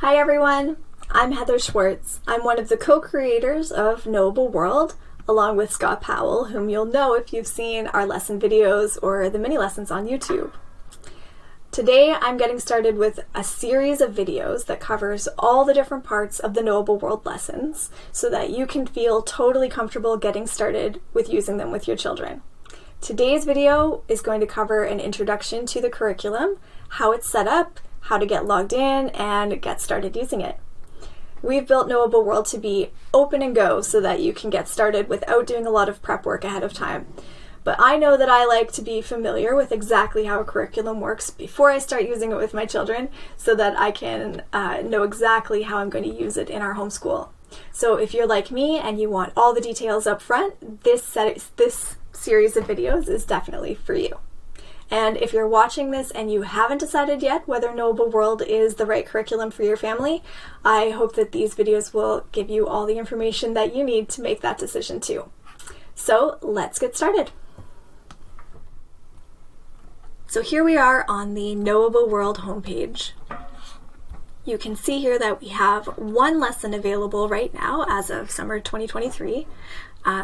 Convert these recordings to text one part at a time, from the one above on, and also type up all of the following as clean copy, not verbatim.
Hi everyone, I'm Heather Schwartz. I'm one of the co-creators of Knowable World, along with Scott Powell, whom you'll know if you've seen our lesson videos or the mini lessons on YouTube. Today I'm getting started with a series of videos that covers all the different parts of the Knowable World lessons so that you can feel totally comfortable getting started with using them with your children. Today's video is going to cover an introduction to the curriculum, how it's set up, how to get logged in, and get started using it. We've built Knowable World to be open and go so that you can get started without doing a lot of prep work ahead of time. But I know that I like to be familiar with exactly how a curriculum works before I start using it with my children so that I can know exactly how I'm going to use it in our homeschool. So if you're like me and you want all the details up front, this series of videos is definitely for you. And if you're watching this and you haven't decided yet whether Knowable World is the right curriculum for your family, I hope that these videos will give you all the information that you need to make that decision too. So let's get started. So here we are on the Knowable World homepage. You can see here that we have one lesson available right now as of summer 2023.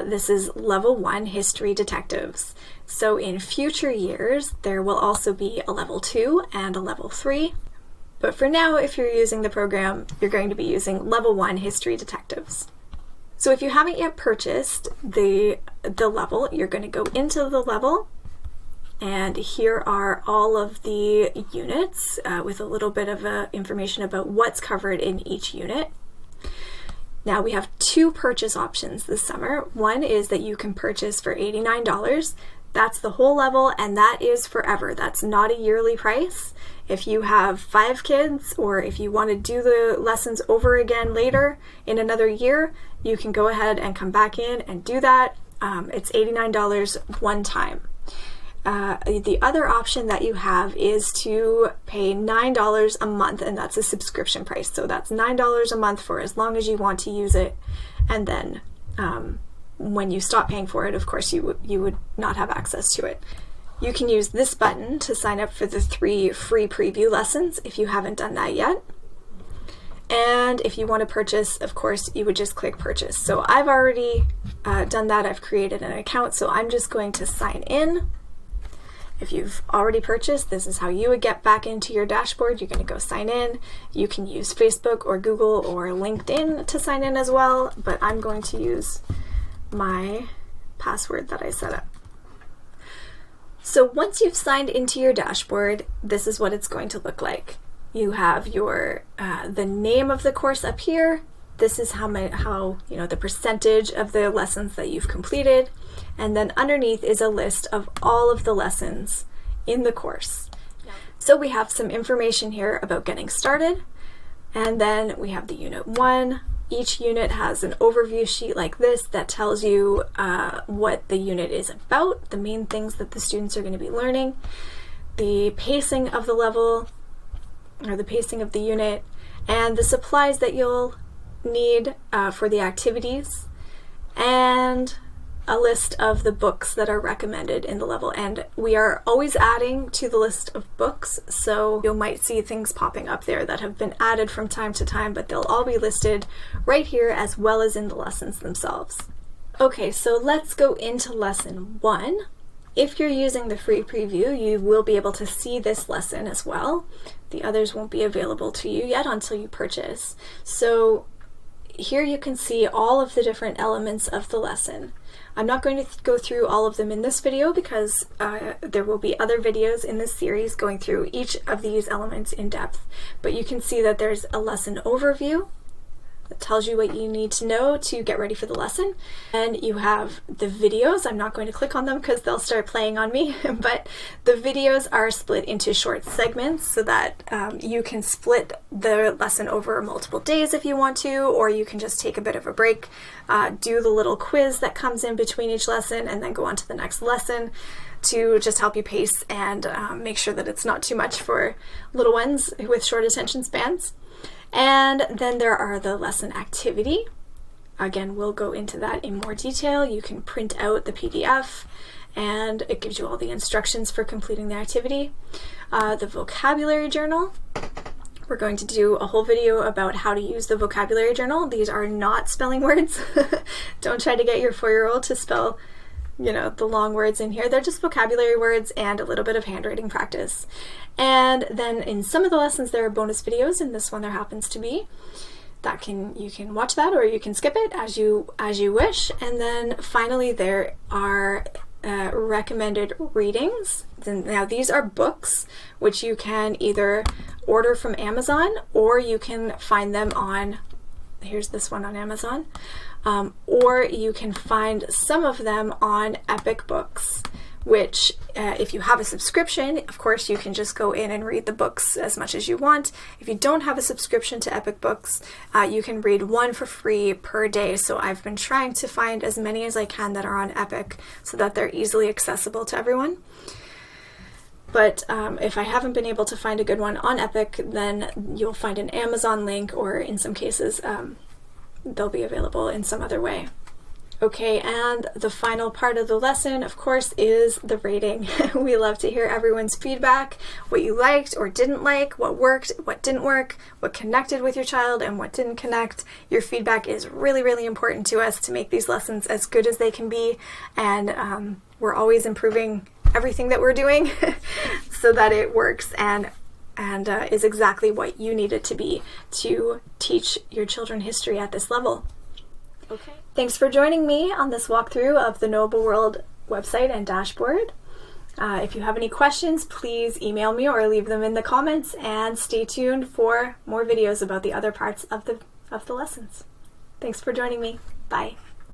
This is Level 1 History Detectives. So in future years, there will also be a Level 2 and a Level 3. But for now, if you're using the program, you're going to be using Level 1 History Detectives. So if you haven't yet purchased the level, you're going to go into the level. And here are all of the units with a little bit of information about what's covered in each unit. Now we have two purchase options this summer. One is that you can purchase for $89. That's the whole level, and that is forever. That's not a yearly price. If you have 5 kids, or if you want to do the lessons over again later in another year, you can go ahead and come back in and do that. It's $89 one time. The other option that you have is to pay $9 a month, and that's a subscription price. So that's $9 a month for as long as you want to use it, and then when you stop paying for it, of course, you would not have access to it. You can use this button to sign up for the 3 free preview lessons if you haven't done that yet. And if you want to purchase, of course, you would just click purchase. So I've already done that. I've created an account, so I'm just going to sign in. If you've already purchased, this is how you would get back into your dashboard. You're going to go sign in. You can use Facebook or Google or LinkedIn to sign in as well, but I'm going to use my password that I set up. So once you've signed into your dashboard, this is what it's going to look like. You have your the name of the course up here. This is how the percentage of the lessons that you've completed. And then underneath is a list of all of the lessons in the course. So we have some information here about getting started. And then we have the Unit 1. Each unit has an overview sheet like this that tells you what the unit is about, the main things that the students are going to be learning, the pacing of the level, or the pacing of the unit, and the supplies that you'll need for the activities, and a list of the books that are recommended in the level. And we are always adding to the list of books, so you might see things popping up there that have been added from time to time, but they'll all be listed right here as well as in the lessons themselves. Okay, so let's go into lesson 1. If you're using the free preview, you will be able to see this lesson as well. The others won't be available to you yet until you purchase. So here you can see all of the different elements of the lesson. I'm not going to go through all of them in this video because there will be other videos in this series going through each of these elements in depth. But you can see that there's a lesson overview that tells you what you need to know to get ready for the lesson. And you have the videos. I'm not going to click on them because they'll start playing on me, but the videos are split into short segments so that you can split the lesson over multiple days if you want to, or you can just take a bit of a break, do the little quiz that comes in between each lesson, and then go on to the next lesson to just help you pace and make sure that it's not too much for little ones with short attention spans. And then there are the lesson activity. Again, we'll go into that in more detail. You can print out the PDF and it gives you all the instructions for completing the activity. The vocabulary journal, We're going to do a whole video about how to use the vocabulary journal. These are not spelling words. Don't try to get your 4-year-old to spell, the long words in here. They're just vocabulary words and a little bit of handwriting practice. And then in some of the lessons there are bonus videos. In this one there happens to be. You can watch that, or you can skip it as you wish. And then finally there are recommended readings. Now these are books which you can either order from Amazon, or you can find them on, here's this one on Amazon, or you can find some of them on Epic Books, which if you have a subscription, of course you can just go in and read the books as much as you want. If you don't have a subscription to Epic Books, you can read one for free per day. So I've been trying to find as many as I can that are on Epic so that they're easily accessible to everyone. But if I haven't been able to find a good one on Epic, then you'll find an Amazon link, or in some cases they'll be available in some other way. Okay, and the final part of the lesson, of course, is the rating. We love to hear everyone's feedback, what you liked or didn't like, what worked, what didn't work, what connected with your child and what didn't connect. Your feedback is really, really important to us to make these lessons as good as they can be, and we're always improving everything that we're doing so that it works and is exactly what you need it to be to teach your children history at this level. Okay. Thanks for joining me on this walkthrough of the Knowable World website and dashboard. If you have any questions, please email me or leave them in the comments, and stay tuned for more videos about the other parts of the lessons. Thanks for joining me. Bye.